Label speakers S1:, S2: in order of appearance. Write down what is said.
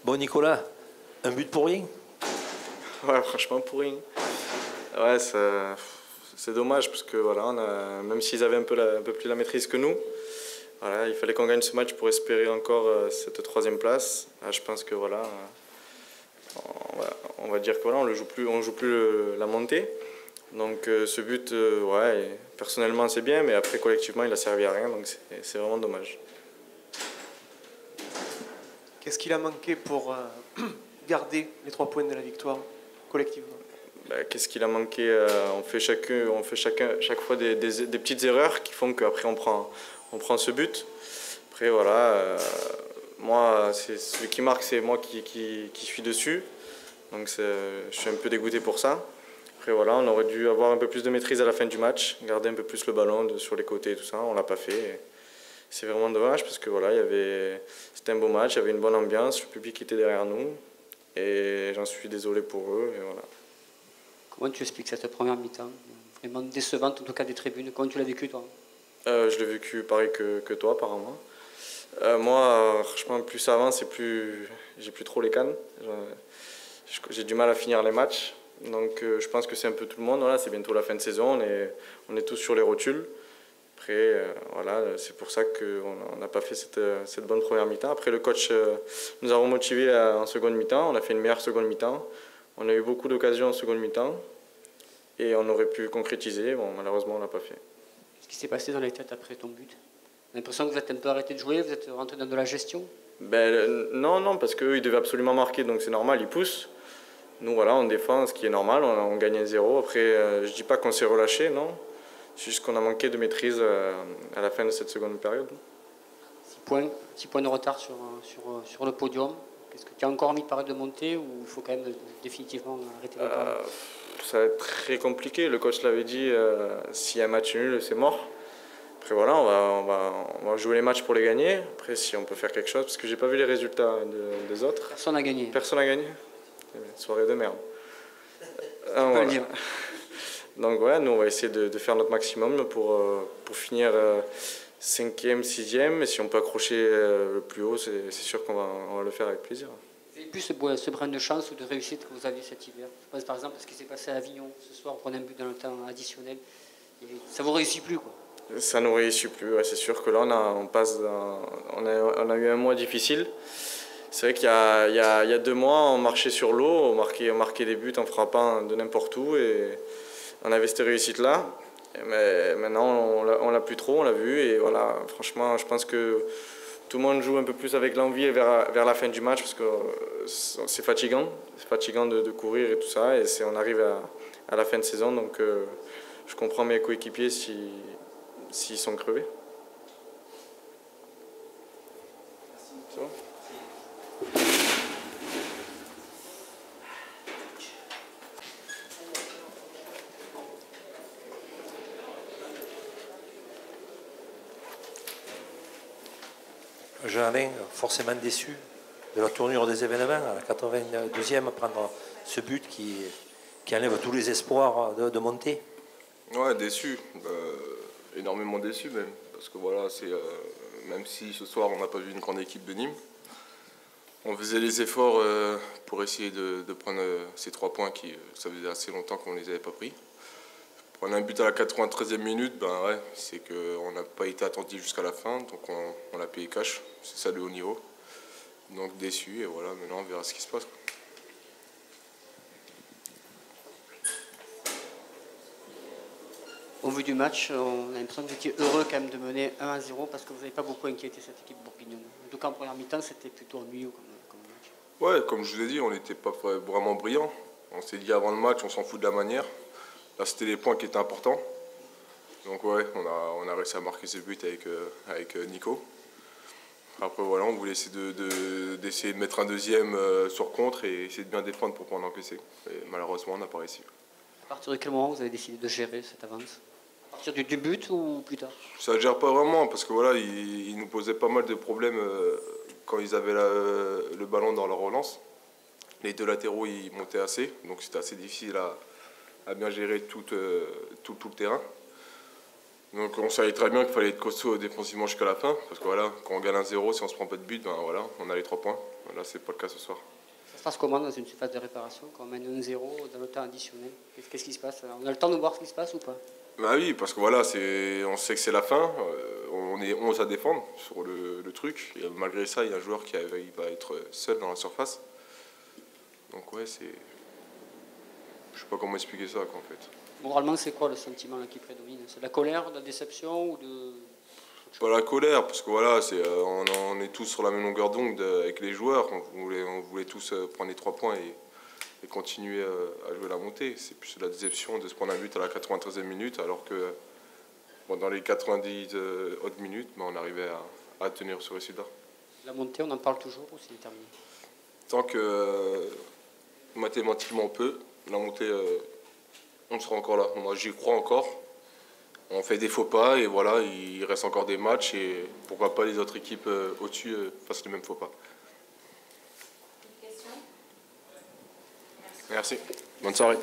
S1: Bon Nicolas, un but pour rien?
S2: Ouais, franchement pour rien. Ouais, c'est dommage parce que voilà, même s'ils avaient un peu plus la maîtrise que nous, voilà, il fallait qu'on gagne ce match pour espérer encore cette troisième place. Ah, je pense que voilà, on va dire que voilà, on joue plus la montée. Donc ce but, ouais, personnellement c'est bien, mais après collectivement il a servi à rien, donc c'est vraiment dommage.
S3: Qu'est-ce qu'il a manqué pour garder les 3 points de la victoire collectivement?
S2: Qu'est-ce qu'il a manqué? On fait chaque fois des petites erreurs qui font qu'après on prend ce but. Après voilà, moi celui qui marque c'est moi qui suis dessus, donc je suis un peu dégoûté pour ça. Après voilà, on aurait dû avoir un peu plus de maîtrise à la fin du match, garder un peu plus le ballon sur les côtés et tout ça, on l'a pas fait. C'est vraiment dommage parce que voilà, c'était un beau match, il y avait une bonne ambiance, le public était derrière nous et j'en suis désolé pour eux et voilà.
S4: Comment tu expliques cette première mi-temps? Vraiment décevante en tout cas des tribunes. Comment tu l'as vécu toi?
S2: Je l'ai vécu pareil que toi apparemment. Moi, franchement, plus ça avance et plus j'ai plus trop les cannes. J'ai du mal à finir les matchs. Donc je pense que c'est un peu tout le monde. Voilà, c'est bientôt la fin de saison, on est tous sur les rotules. Après, voilà, c'est pour ça qu'on n'a pas fait cette bonne première mi-temps. Après, le coach nous a remotivés en seconde mi-temps. On a fait une meilleure seconde mi-temps. On a eu beaucoup d'occasions en seconde mi-temps. Et on aurait pu concrétiser. Bon, malheureusement, on l'a pas fait.
S4: Qu'est-ce qui s'est passé dans les têtes après ton but? J'ai l'impression que vous êtes un peu arrêté de jouer, vous êtes rentré dans de la gestion?
S2: Non, parce qu'eux, ils devaient absolument marquer, donc c'est normal, ils poussent. Nous, voilà, on défend, ce qui est normal, on gagne 1-0. Après, je dis pas qu'on s'est relâché, non. C'est juste qu'on a manqué de maîtrise à la fin de cette seconde période.
S4: 6 points de retard sur le podium. Est-ce que tu as encore envie de parler de monter ou il faut quand même définitivement arrêter de parler?
S2: Ça va être très compliqué. Le coach l'avait dit, s'il y a un match nul, c'est mort. Après voilà, on va jouer les matchs pour les gagner. Après si on peut faire quelque chose, parce que j'ai pas vu les résultats des autres.
S4: Personne n'a gagné.
S2: Personne n'a gagné. Soirée de merde.
S4: Voilà. Dire.
S2: Donc ouais, nous on va essayer de faire notre maximum pour finir 5e, 6e. Et si on peut accrocher le plus haut, c'est sûr qu'on va le faire avec plaisir.
S4: Vous avez plus ce brin de chance ou de réussite que vous aviez cet hiver? Je pense par exemple à ce qui s'est passé à Avignon ce soir, on prenait un but dans le temps additionnel. Et ça ne vous réussit plus quoi?
S2: Ça ne nous réussit plus, ouais, c'est sûr que là on a eu un mois difficile. C'est vrai qu'il y a 2 mois, on marchait sur l'eau, on marquait des buts en frappant de n'importe où et on avait cette réussite-là. Mais maintenant, on l'a plus trop, on l'a vu et voilà, franchement, je pense que tout le monde joue un peu plus avec l'envie vers la fin du match parce que c'est fatigant. C'est fatigant de courir et tout ça et on arrive à la fin de saison donc je comprends mes coéquipiers s'ils sont crevés. C'est bon ?
S1: Jean-Alain, forcément déçu de la tournure des événements, à la 82e, prendre ce but qui enlève tous les espoirs de monter.
S5: Ouais, déçu, énormément déçu même, parce que voilà, même si ce soir on n'a pas vu une grande équipe de Nîmes, on faisait les efforts pour essayer de prendre ces 3 points qui, ça faisait assez longtemps qu'on ne les avait pas pris. Prendre un but à la 93e minute, ouais, c'est qu'on n'a pas été attentif jusqu'à la fin, donc on l'a payé cash, c'est ça le haut niveau. Donc déçu, et voilà, maintenant on verra ce qui se passe, quoi.
S4: Au vu du match, on a l'impression que vous étiez heureux quand même de mener 1-0 parce que vous n'avez pas beaucoup inquiété cette équipe bourguignonne. En tout cas en première mi-temps, c'était plutôt ennuyeux comme match.
S5: Ouais, comme je vous ai dit, on n'était pas vraiment brillants. On s'est dit avant le match, on s'en fout de la manière. Là, c'était les points qui étaient importants. Donc ouais, on a réussi à marquer ce but avec Nico. Après voilà, on voulait essayer d'essayer de mettre un deuxième sur contre et essayer de bien défendre pour pas en encaisser. Et malheureusement, on n'a pas réussi.
S4: À partir de quel moment vous avez décidé de gérer cette avance? À partir du but ou plus tard?
S5: Ça ne gère pas vraiment parce que voilà, ils nous posaient pas mal de problèmes quand ils avaient le ballon dans leur relance. Les 2 latéraux, ils montaient assez, donc c'était assez difficile à bien gérer tout le terrain. Donc on savait très bien qu'il fallait être costaud défensivement jusqu'à la fin, parce que voilà, quand on gagne 1-0, si on se prend pas de but, ben voilà, on a les 3 points. Là, c'est pas le cas ce soir.
S4: Ça se passe comment dans une phase de réparation quand on mène 1-0 dans le temps additionnel? Qu'est-ce qui se passe? On a le temps de voir ce qui se passe ou pas?
S5: Bah oui, parce que voilà, on sait que c'est la fin, on est 11 à défendre sur le truc, et malgré ça, il y a un joueur il va être seul dans la surface. Donc ouais, c'est... Je sais pas comment expliquer ça, quoi, en fait.
S4: Moralement, c'est quoi le sentiment là, qui prédomine? C'est de la colère, de la déception ou de...
S5: Pas la colère, parce que voilà, on est tous sur la même longueur d'onde avec les joueurs. On voulait tous prendre les 3 points et continuer à jouer la montée. C'est plus la déception de se prendre un but à la 93e minute, alors que bon, dans les 90 autres minutes, on arrivait à tenir ce résultat.
S4: La montée, on en parle toujours ou c'est terminé?
S5: Tant que mathématiquement on peut, la montée, on sera encore là. Moi, j'y crois encore. On fait des faux pas et voilà, il reste encore des matchs et pourquoi pas les autres équipes au-dessus fassent les mêmes faux pas. Merci. Bonne soirée.